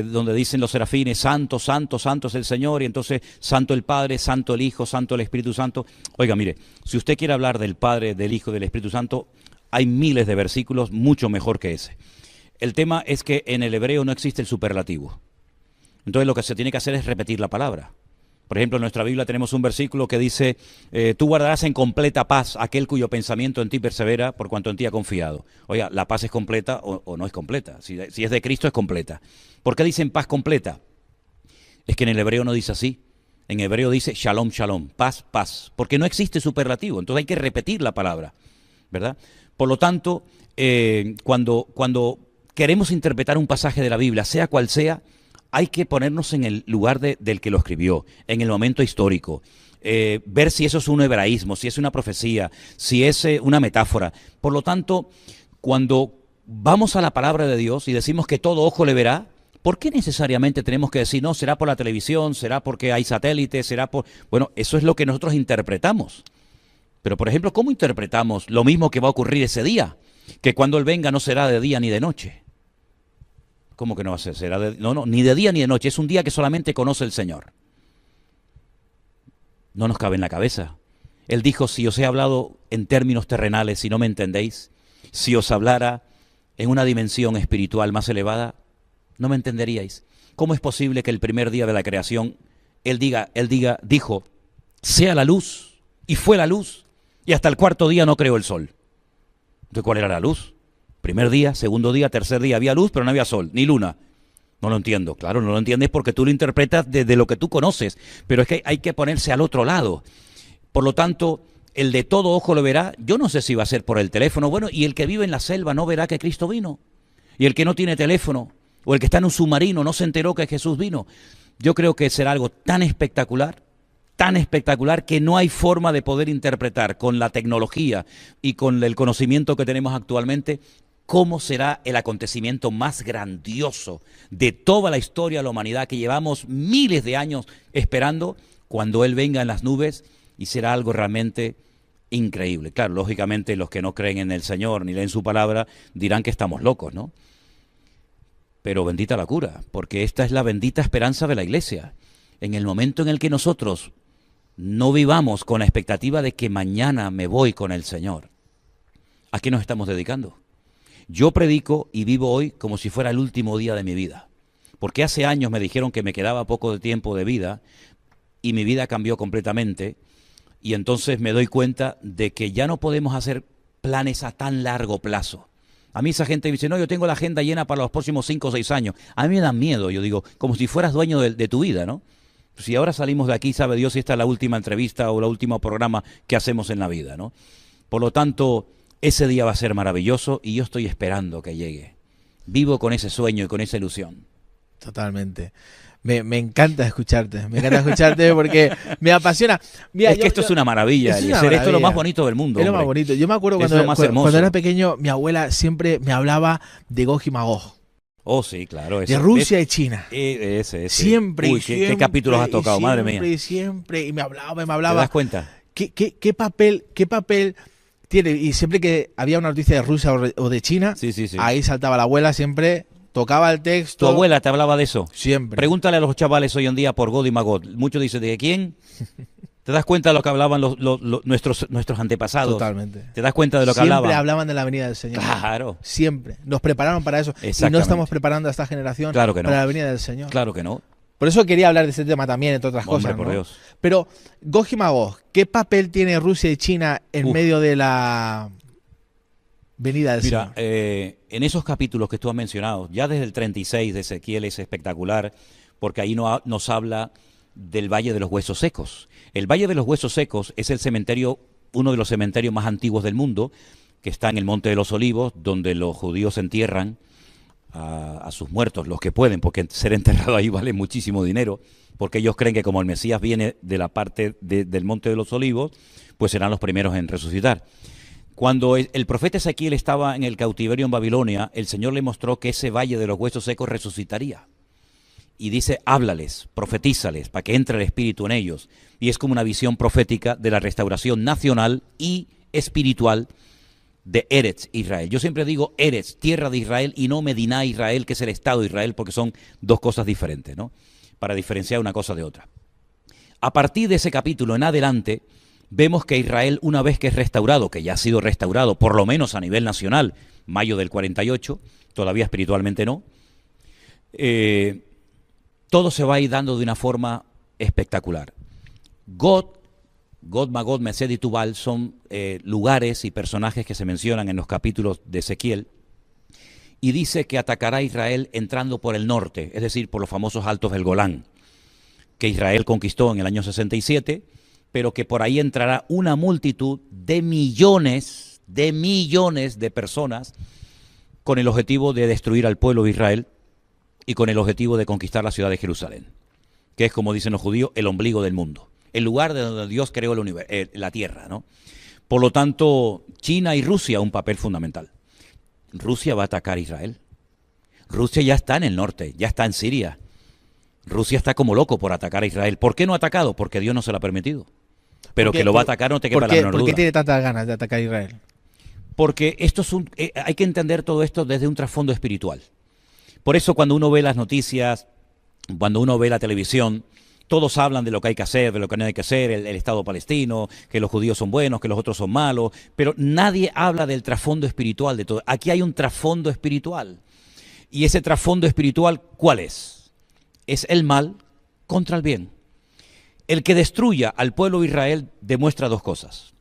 Speaker 1: donde dicen los serafines, santo, santo, santo es el Señor, y entonces santo el Padre, santo el Hijo, santo el Espíritu Santo. Oiga, mire, si usted quiere hablar del Padre, del Hijo y del Espíritu Santo, hay miles de versículos mucho mejor que ese. El tema es que en el hebreo no existe el superlativo. Entonces lo que se tiene que hacer es repetir la palabra. Por ejemplo, en nuestra Biblia tenemos un versículo que dice, tú guardarás en completa paz aquel cuyo pensamiento en ti persevera por cuanto en ti ha confiado. Oiga, ¿la paz es completa o no es completa? Si es de Cristo es completa. ¿Por qué dicen paz completa? Es que en el hebreo no dice así. En hebreo dice shalom, shalom, paz, paz. Porque no existe superlativo, entonces hay que repetir la palabra, ¿verdad? Por lo tanto, cuando queremos interpretar un pasaje de la Biblia, sea cual sea, hay que ponernos en el lugar del que lo escribió, en el momento histórico, ver si eso es un hebraísmo, si es una profecía, si es una metáfora. Por lo tanto, cuando vamos a la palabra de Dios y decimos que todo ojo le verá, ¿por qué necesariamente tenemos que decir, no, será por la televisión, será porque hay satélites, será por...? Bueno, eso es lo que nosotros interpretamos. Pero, por ejemplo, ¿cómo interpretamos lo mismo que va a ocurrir ese día? Que cuando Él venga no será de día ni de noche. ¿Cómo que no va a ser? No, ni de día ni de noche. Es un día que solamente conoce el Señor. No nos cabe en la cabeza. Él dijo, si os he hablado en términos terrenales y no me entendéis, si os hablara en una dimensión espiritual más elevada, no me entenderíais. ¿Cómo es posible que el primer día de la creación Él dijo, sea la luz, y fue la luz, y hasta el cuarto día no creó el sol? ¿De cuál era la luz? Primer día, segundo día, tercer día, había luz, pero no había sol, ni luna. No lo entiendo. Claro, no lo entiendes porque tú lo interpretas desde lo que tú conoces, pero es que hay que ponerse al otro lado. Por lo tanto, el de todo ojo lo verá. Yo no sé si va a ser por el teléfono. Bueno, y el que vive en la selva no verá que Cristo vino. Y el que no tiene teléfono, o el que está en un submarino, no se enteró que Jesús vino. Yo creo que será algo tan espectacular que no hay forma de poder interpretar con la tecnología y con el conocimiento que tenemos actualmente cómo será el acontecimiento más grandioso de toda la historia de la humanidad que llevamos miles de años esperando cuando Él venga en las nubes, y será algo realmente increíble. Claro, lógicamente los que no creen en el Señor ni leen su palabra dirán que estamos locos, ¿no? Pero bendita la cura, porque esta es la bendita esperanza de la Iglesia. En el momento en el que nosotros no vivamos con la expectativa de que mañana me voy con el Señor, ¿a qué nos estamos dedicando? Yo predico y vivo hoy como si fuera el último día de mi vida, porque hace años me dijeron que me quedaba poco de tiempo de vida y mi vida cambió completamente, y entonces me doy cuenta de que ya no podemos hacer planes a tan largo plazo. A mí esa gente dice, no, yo tengo la agenda llena para los próximos 5 o 6 años. A mí me da miedo, yo digo, como si fueras dueño de tu vida, ¿no? Si ahora salimos de aquí, sabe Dios si esta es la última entrevista o el último programa que hacemos en la vida, ¿no? Por lo tanto, ese día va a ser maravilloso y yo estoy esperando que llegue. Vivo con ese sueño y con esa ilusión.
Speaker 2: Totalmente. Me encanta escucharte porque me apasiona. Mira,
Speaker 1: es que esto es una maravilla, Eliezer, esto es lo más bonito del mundo.
Speaker 2: Es lo más bonito. Yo me acuerdo cuando era pequeño, mi abuela siempre me hablaba de Gog y Magog.
Speaker 1: Oh, sí, claro.
Speaker 2: De Rusia y China.
Speaker 1: Ese.
Speaker 2: Siempre.
Speaker 1: Uy, ¿qué capítulos has tocado? Madre mía.
Speaker 2: Siempre. Y me hablaba.
Speaker 1: ¿Te das cuenta?
Speaker 2: ¿Qué papel tiene? Y siempre que había una noticia de Rusia o de China,
Speaker 1: sí.
Speaker 2: ahí saltaba la abuela siempre, tocaba el texto.
Speaker 1: ¿Tu abuela te hablaba de eso?
Speaker 2: Siempre.
Speaker 1: Pregúntale a los chavales hoy en día por Gog y Magog. Muchos dicen, ¿de quién? ¿Te das cuenta de lo que hablaban nuestros antepasados?
Speaker 2: Totalmente.
Speaker 1: ¿Te das cuenta de lo que hablaban?
Speaker 2: Siempre hablaban de la venida del Señor.
Speaker 1: Claro.
Speaker 2: Siempre. Nos prepararon para eso. Y no estamos preparando a esta generación para la venida del Señor.
Speaker 1: Claro que no.
Speaker 2: Por eso quería hablar de ese tema también, entre otras
Speaker 1: Hombre,
Speaker 2: cosas,
Speaker 1: por
Speaker 2: ¿no?
Speaker 1: Dios.
Speaker 2: Pero, Gog y Magog, ¿qué papel tiene Rusia y China en medio de la venida del
Speaker 1: Mira,
Speaker 2: Señor?
Speaker 1: en esos capítulos que tú has mencionado, ya desde el 36 de Ezequiel es espectacular, porque ahí nos habla del Valle de los Huesos Secos. El Valle de los Huesos Secos es el cementerio, uno de los cementerios más antiguos del mundo, que está en el Monte de los Olivos, donde los judíos entierran a sus muertos, los que pueden, porque ser enterrado ahí vale muchísimo dinero, porque ellos creen que como el Mesías viene de la parte del Monte de los Olivos, pues serán los primeros en resucitar. Cuando el profeta Ezequiel estaba en el cautiverio en Babilonia, el Señor le mostró que ese valle de los huesos secos resucitaría. Y dice, háblales, profetízales, para que entre el Espíritu en ellos. Y es como una visión profética de la restauración nacional y espiritual de Eretz, Israel. Yo siempre digo Eretz, tierra de Israel, y no Mediná, Israel, que es el Estado de Israel, porque son dos cosas diferentes, ¿no? Para diferenciar una cosa de otra. A partir de ese capítulo en adelante, vemos que Israel, una vez que es restaurado, que ya ha sido restaurado, por lo menos a nivel nacional, mayo del 48, todavía espiritualmente no, todo se va a ir dando de una forma espectacular. Gog, Magog, Mesed y Tubal son lugares y personajes que se mencionan en los capítulos de Ezequiel, y dice que atacará a Israel entrando por el norte, es decir, por los famosos Altos del Golán, que Israel conquistó en el año 67, pero que por ahí entrará una multitud de millones de personas con el objetivo de destruir al pueblo de Israel y con el objetivo de conquistar la ciudad de Jerusalén, que es, como dicen los judíos, el ombligo del mundo, el lugar de donde Dios creó la tierra, ¿no? Por lo tanto, China y Rusia un papel fundamental. Rusia va a atacar a Israel. Rusia ya está en el norte, ya está en Siria. Rusia está como loco por atacar a Israel. ¿Por qué no ha atacado? Porque Dios no se lo ha permitido. Pero que lo va a atacar no te quepa la menor duda.
Speaker 2: ¿Por qué tiene tantas ganas de atacar a Israel?
Speaker 1: Porque esto es hay que entender todo esto desde un trasfondo espiritual. Por eso cuando uno ve las noticias, cuando uno ve la televisión, todos hablan de lo que hay que hacer, de lo que no hay que hacer, el Estado palestino, que los judíos son buenos, que los otros son malos, pero nadie habla del trasfondo espiritual de todo. Aquí hay un trasfondo espiritual. Y ese trasfondo espiritual, ¿cuál es? Es el mal contra el bien. El que destruya al pueblo de Israel demuestra dos cosas: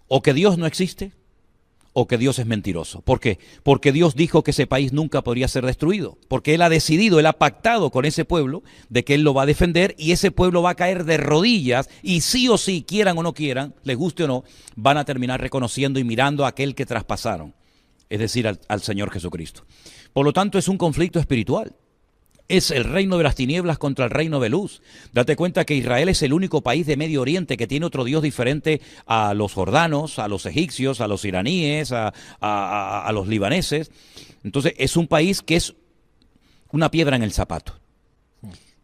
Speaker 1: o que Dios no existe, o que Dios es mentiroso. ¿Por qué? Porque Dios dijo que ese país nunca podría ser destruido, porque Él ha decidido, Él ha pactado con ese pueblo de que Él lo va a defender, y ese pueblo va a caer de rodillas, y sí o sí, quieran o no quieran, les guste o no, van a terminar reconociendo y mirando a aquel que traspasaron, es decir, al Señor Jesucristo. Por lo tanto, es un conflicto espiritual. Es el reino de las tinieblas contra el reino de luz. Date cuenta que Israel es el único país de Medio Oriente que tiene otro Dios diferente a los jordanos, a los egipcios, a los iraníes, a los libaneses. Entonces es un país que es una piedra en el zapato.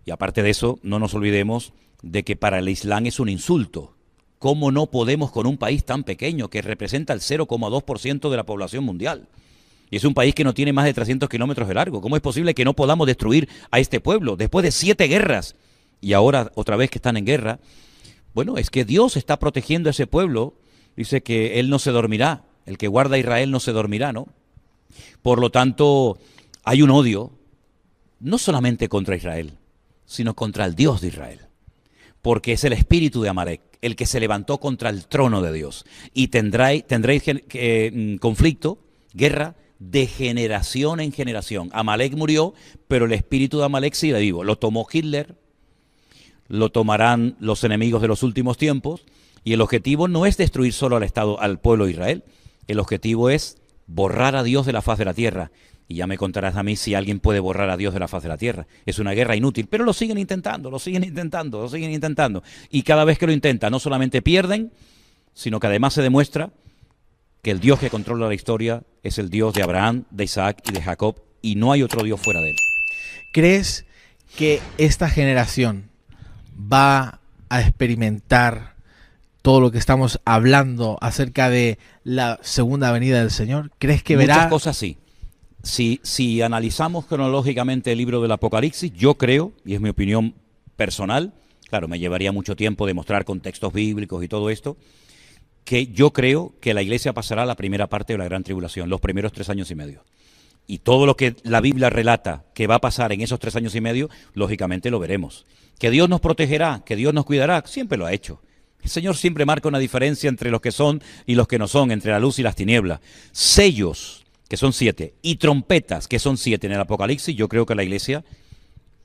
Speaker 1: Y aparte de eso, no nos olvidemos de que para el Islam es un insulto. ¿Cómo no podemos con un país tan pequeño que representa el 0,2% de la población mundial? Y es un país que no tiene más de 300 kilómetros de largo. ¿Cómo es posible que no podamos destruir a este pueblo después de 7 guerras? Y ahora, otra vez que están en guerra. Bueno, es que Dios está protegiendo a ese pueblo. Dice que Él no se dormirá. El que guarda a Israel no se dormirá, ¿no? Por lo tanto, hay un odio, no solamente contra Israel, sino contra el Dios de Israel. Porque es el espíritu de Amalek, el que se levantó contra el trono de Dios. Y tendréis conflicto, guerra, de generación en generación. Amalek murió, pero el espíritu de Amalek sigue vivo. Lo tomó Hitler, lo tomarán los enemigos de los últimos tiempos, y el objetivo no es destruir solo al pueblo de Israel. El objetivo es borrar a Dios de la faz de la tierra. Y ya me contarás a mí si alguien puede borrar a Dios de la faz de la tierra. Es una guerra inútil, pero lo siguen intentando, lo siguen intentando, lo siguen intentando. Y cada vez que lo intentan, no solamente pierden, sino que además se demuestra que el Dios que controla la historia es el Dios de Abraham, de Isaac y de Jacob, y no hay otro Dios fuera de él.
Speaker 2: ¿Crees que esta generación va a experimentar todo lo que estamos hablando acerca de la segunda venida del Señor? ¿Crees que verá?
Speaker 1: Muchas cosas sí. Si analizamos cronológicamente el libro del Apocalipsis, yo creo, y es mi opinión personal, claro, me llevaría mucho tiempo demostrar contextos bíblicos y todo esto, que yo creo que la iglesia pasará la primera parte de la gran tribulación, los primeros 3 años y medio. y todo lo que la Biblia relata que va a pasar en esos 3 años y medio, lógicamente lo veremos. Que Dios nos protegerá, que Dios nos cuidará, siempre lo ha hecho. El Señor siempre marca una diferencia entre los que son y los que no son, entre la luz y las tinieblas. Sellos, que son 7, y trompetas, que son 7 en el Apocalipsis, yo creo que la Iglesia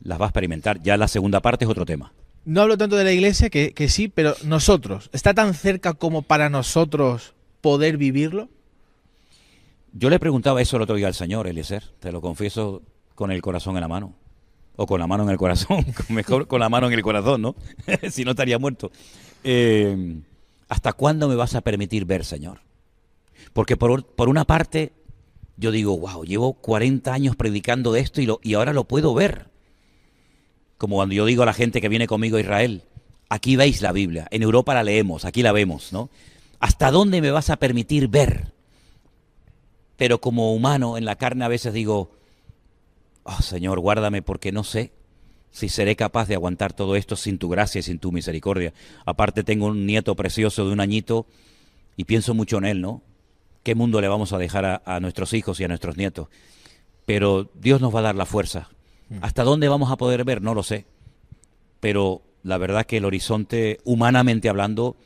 Speaker 1: las va a experimentar. Ya la segunda parte es otro tema.
Speaker 2: No hablo tanto de la Iglesia, que sí, pero nosotros, ¿está tan cerca como para nosotros poder vivirlo?
Speaker 1: Yo le preguntaba eso el otro día al Señor, Eliezer, te lo confieso, con el corazón en la mano. O con la mano en el corazón, mejor con la mano en el corazón, ¿no? Si no estaría muerto. ¿Hasta cuándo me vas a permitir ver, Señor? Porque por una parte, yo digo, wow, llevo 40 años predicando de esto y ahora lo puedo ver. Como cuando yo digo a la gente que viene conmigo a Israel, aquí veis la Biblia, en Europa la leemos, aquí la vemos, ¿no? ¿Hasta dónde me vas a permitir ver? Pero como humano, en la carne a veces digo, oh, Señor, guárdame porque no sé si seré capaz de aguantar todo esto sin tu gracia y sin tu misericordia. Aparte tengo un nieto precioso de 1 añito y pienso mucho en él, ¿no? ¿Qué mundo le vamos a dejar a nuestros hijos y a nuestros nietos? Pero Dios nos va a dar la fuerza. ¿Hasta dónde vamos a poder ver? No lo sé. Pero la verdad que el horizonte, humanamente hablando,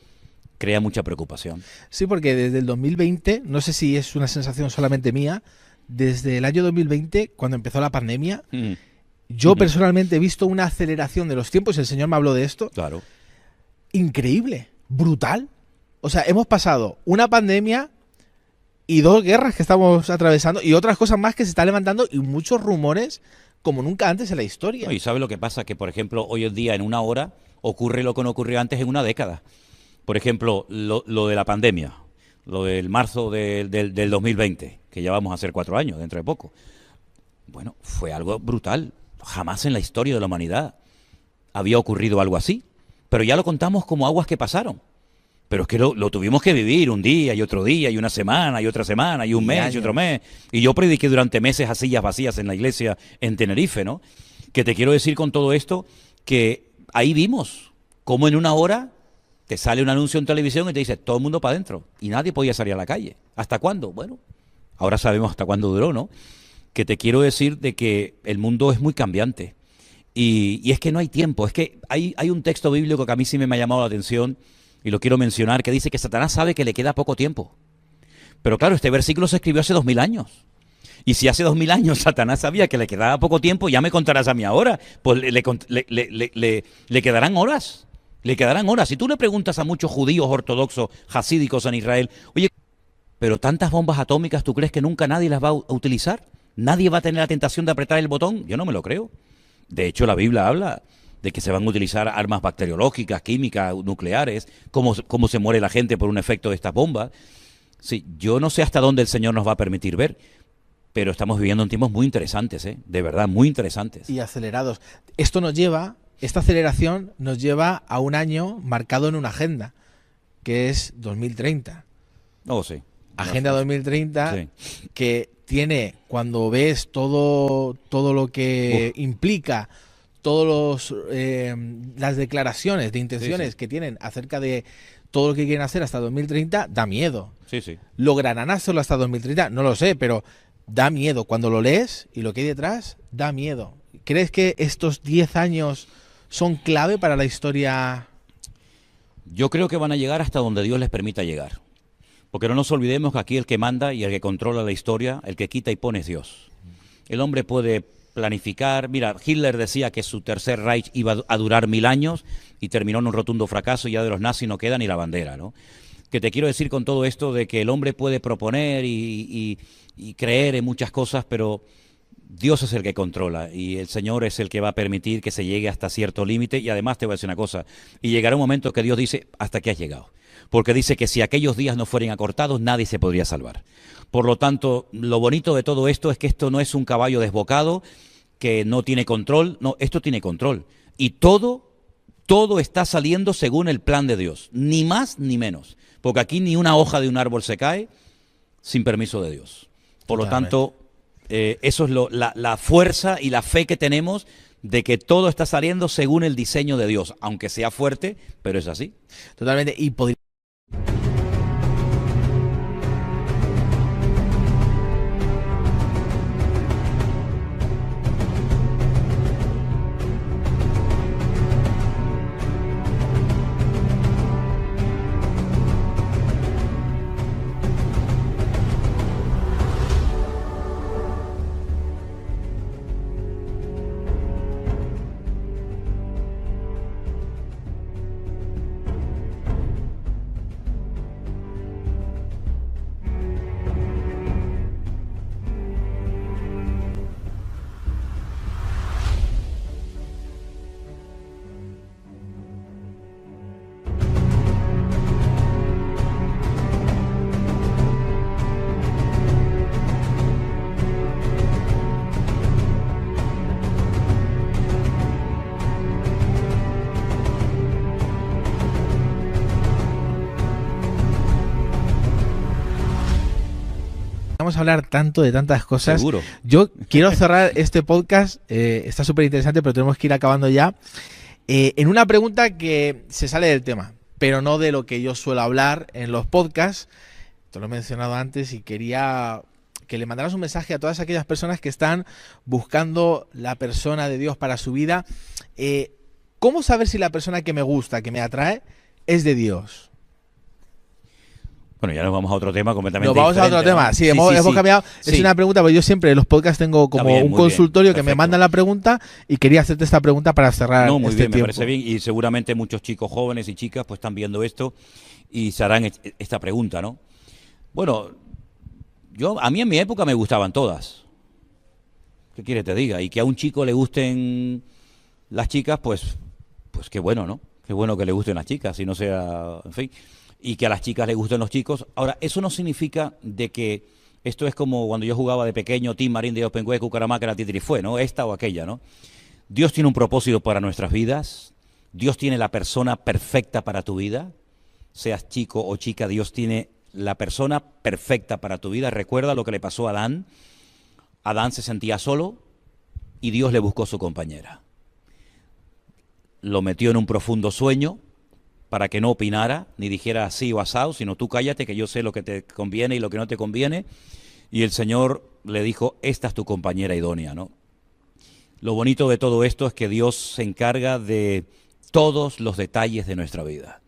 Speaker 1: crea mucha preocupación.
Speaker 2: Sí, porque desde el 2020, no sé si es una sensación solamente mía, desde el año 2020, cuando empezó la pandemia, yo personalmente he visto una aceleración de los tiempos, el Señor me habló de esto.
Speaker 1: Claro.
Speaker 2: Increíble, brutal. O sea, hemos pasado una pandemia y 2 guerras que estamos atravesando y otras cosas más que se están levantando y muchos rumores como nunca antes en la historia.
Speaker 1: No, y ¿sabes lo que pasa? Que, por ejemplo, hoy en día, en 1 hora, ocurre lo que no ocurrió antes en 1 década. Por ejemplo, lo de la pandemia, lo del marzo del 2020, que ya vamos a hacer 4 años, dentro de poco. Bueno, fue algo brutal. Jamás en la historia de la humanidad había ocurrido algo así. Pero ya lo contamos como aguas que pasaron. Pero es que lo tuvimos que vivir un día y otro día y una semana y otra semana y un mes y otro mes. Y yo prediqué durante meses a sillas vacías en la iglesia en Tenerife, ¿no? Que te quiero decir con todo esto que ahí vimos cómo en 1 hora te sale un anuncio en televisión y te dice todo el mundo para adentro y nadie podía salir a la calle. ¿Hasta cuándo? Bueno, ahora sabemos hasta cuándo duró, ¿no? Que te quiero decir de que el mundo es muy cambiante y es que no hay tiempo. Es que hay un texto bíblico que a mí sí me ha llamado la atención y lo quiero mencionar, que dice que Satanás sabe que le queda poco tiempo. Pero claro, este versículo se escribió hace 2000 años. Y si hace 2000 años Satanás sabía que le quedaba poco tiempo, ya me contarás a mí ahora, pues le quedarán horas. Le quedarán horas. Si tú le preguntas a muchos judíos ortodoxos, hasídicos en Israel, oye, pero tantas bombas atómicas, ¿tú crees que nunca nadie las va a utilizar? ¿Nadie va a tener la tentación de apretar el botón? Yo no me lo creo. De hecho, la Biblia habla de que se van a utilizar armas bacteriológicas, químicas, nucleares, cómo se muere la gente por un efecto de estas bombas. Sí, yo no sé hasta dónde el Señor nos va a permitir ver, pero estamos viviendo en tiempos muy interesantes, de verdad, muy interesantes.
Speaker 2: Y acelerados. Esta aceleración nos lleva a un año marcado en una agenda, que es 2030.
Speaker 1: Oh, sí.
Speaker 2: Agenda 2030,
Speaker 1: sí.
Speaker 2: Que tiene, cuando ves todo lo que implica, todas las declaraciones de intenciones que tienen acerca de todo lo que quieren hacer hasta 2030, da miedo.
Speaker 1: Sí, sí.
Speaker 2: ¿Lograrán hacerlo hasta 2030? No lo sé, pero da miedo. Cuando lo lees y lo que hay detrás, da miedo. ¿Crees que estos 10 años son clave para la historia?
Speaker 1: Yo creo que van a llegar hasta donde Dios les permita llegar. Porque no nos olvidemos que aquí el que manda y el que controla la historia, el que quita y pone es Dios. El hombre puede planificar. Mira, Hitler decía que su tercer Reich iba a durar 1000 años y terminó en un rotundo fracaso y ya de los nazis no queda ni la bandera, ¿no? Que te quiero decir con todo esto de que el hombre puede proponer y creer en muchas cosas, pero Dios es el que controla y el Señor es el que va a permitir que se llegue hasta cierto límite. Y además te voy a decir una cosa, y llegará un momento que Dios dice hasta aquí has llegado, porque dice que si aquellos días no fueran acortados nadie se podría salvar. Por lo tanto, lo bonito de todo esto es que esto no es un caballo desbocado que no tiene control, no, esto tiene control y todo está saliendo según el plan de Dios, ni más ni menos, porque aquí ni una hoja de un árbol se cae sin permiso de Dios. Por lo tanto, eso es la fuerza y la fe que tenemos de que todo está saliendo según el diseño de Dios, aunque sea fuerte, pero es así.
Speaker 2: Totalmente. Y podría podríamos hablar tanto de tantas cosas.
Speaker 1: Seguro.
Speaker 2: Yo quiero cerrar este podcast, está súper interesante, pero tenemos que ir acabando ya, en una pregunta que se sale del tema, pero no de lo que yo suelo hablar en los podcasts. Te lo he mencionado antes y quería que le mandaras un mensaje a todas aquellas personas que están buscando la persona de Dios para su vida. ¿Cómo saber si la persona que me gusta, que me atrae, es de Dios?
Speaker 1: Bueno, ya nos vamos a otro tema completamente
Speaker 2: Nos vamos
Speaker 1: diferente,
Speaker 2: a otro tema,
Speaker 1: ¿no?
Speaker 2: sí, hemos cambiado.
Speaker 1: Sí.
Speaker 2: Es una pregunta, porque yo siempre en los podcasts tengo como
Speaker 1: Está bien,
Speaker 2: un
Speaker 1: muy
Speaker 2: consultorio
Speaker 1: bien,
Speaker 2: que me
Speaker 1: perfecto.
Speaker 2: mandan la pregunta y quería hacerte esta pregunta para cerrar
Speaker 1: No, muy
Speaker 2: este
Speaker 1: bien, me
Speaker 2: tiempo.
Speaker 1: parece bien. Y seguramente muchos chicos jóvenes y chicas pues están viendo esto y se harán esta pregunta, ¿no? Bueno, a mí en mi época me gustaban todas. ¿Qué quieres que te diga? Y que a un chico le gusten las chicas, pues qué bueno, ¿no? Qué bueno que le gusten las chicas, y no sea, en fin, y que a las chicas les gusten los chicos. Ahora, eso no significa de que esto es como cuando yo jugaba de pequeño, Tim Marín de Openhue, Cucaramácara, Titirifue, ¿no? Esta o aquella, ¿no? Dios tiene un propósito para nuestras vidas. Dios tiene la persona perfecta para tu vida. Seas chico o chica, Dios tiene la persona perfecta para tu vida. Recuerda lo que le pasó a Adán. Adán se sentía solo y Dios le buscó su compañera. Lo metió en un profundo sueño para que no opinara, ni dijera así o asao, sino tú cállate que yo sé lo que te conviene y lo que no te conviene. Y el Señor le dijo, esta es tu compañera idónea, ¿no? Lo bonito de todo esto es que Dios se encarga de todos los detalles de nuestra vida.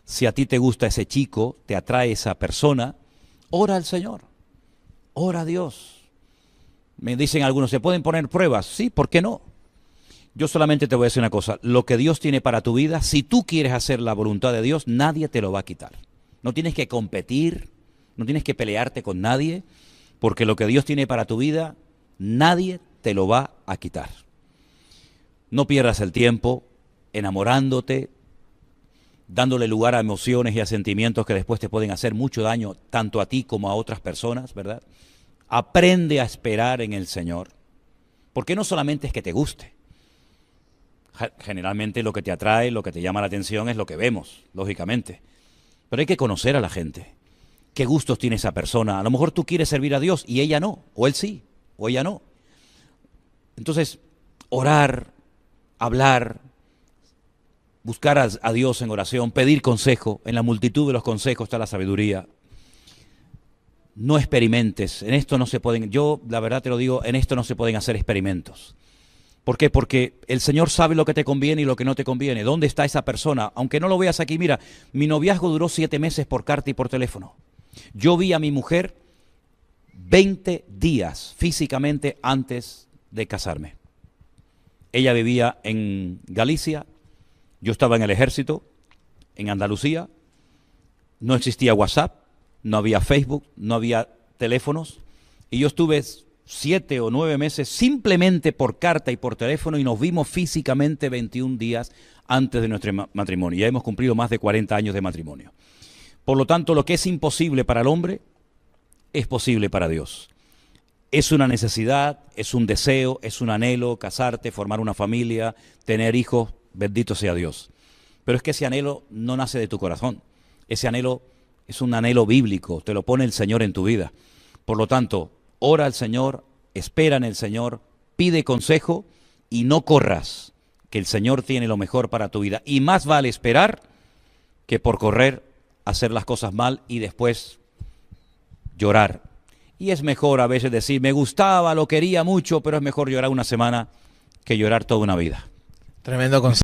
Speaker 1: Si a ti te gusta ese chico, te atrae esa persona, ora al Señor, ora a Dios. Me dicen algunos, ¿se pueden poner pruebas? Sí, ¿por qué no? Yo solamente te voy a decir una cosa, lo que Dios tiene para tu vida, si tú quieres hacer la voluntad de Dios, nadie te lo va a quitar. No tienes que competir, no tienes que pelearte con nadie, porque lo que Dios tiene para tu vida, nadie te lo va a quitar. No pierdas el tiempo enamorándote, dándole lugar a emociones y a sentimientos que después te pueden hacer mucho daño, tanto a ti como a otras personas, ¿verdad? Aprende a esperar en el Señor, porque no solamente es que te guste. Generalmente lo que te atrae, lo que te llama la atención es lo que vemos, lógicamente. Pero hay que conocer a la gente. ¿Qué gustos tiene esa persona? A lo mejor tú quieres servir a Dios y ella no, o él sí, o ella no. Entonces, orar, hablar, buscar a Dios en oración, pedir consejo. En la multitud de los consejos está la sabiduría. No experimentes, en esto no se pueden, yo la verdad te lo digo, en esto no se pueden hacer experimentos. ¿Por qué? Porque el Señor sabe lo que te conviene y lo que no te conviene. ¿Dónde está esa persona? Aunque no lo veas aquí, mira, mi noviazgo duró 7 meses por carta y por teléfono. Yo vi a mi mujer 20 días físicamente antes de casarme. Ella vivía en Galicia, yo estaba en el ejército, en Andalucía, no existía WhatsApp, no había Facebook, no había teléfonos, y yo estuve 7 o 9 meses simplemente por carta y por teléfono y nos vimos físicamente 21 días antes de nuestro matrimonio. Ya hemos cumplido más de 40 años de matrimonio. Por lo tanto, lo que es imposible para el hombre es posible para Dios. Es una necesidad, es un deseo, es un anhelo, casarte, formar una familia, tener hijos, bendito sea Dios. Pero es que ese anhelo no nace de tu corazón. Ese anhelo es un anhelo bíblico, te lo pone el Señor en tu vida. Por lo tanto, ora al Señor, espera en el Señor, pide consejo y no corras, que el Señor tiene lo mejor para tu vida. Y más vale esperar que por correr, hacer las cosas mal y después llorar. Y es mejor a veces decir, me gustaba, lo quería mucho, pero es mejor llorar una semana que llorar toda una vida.
Speaker 2: Tremendo consejo.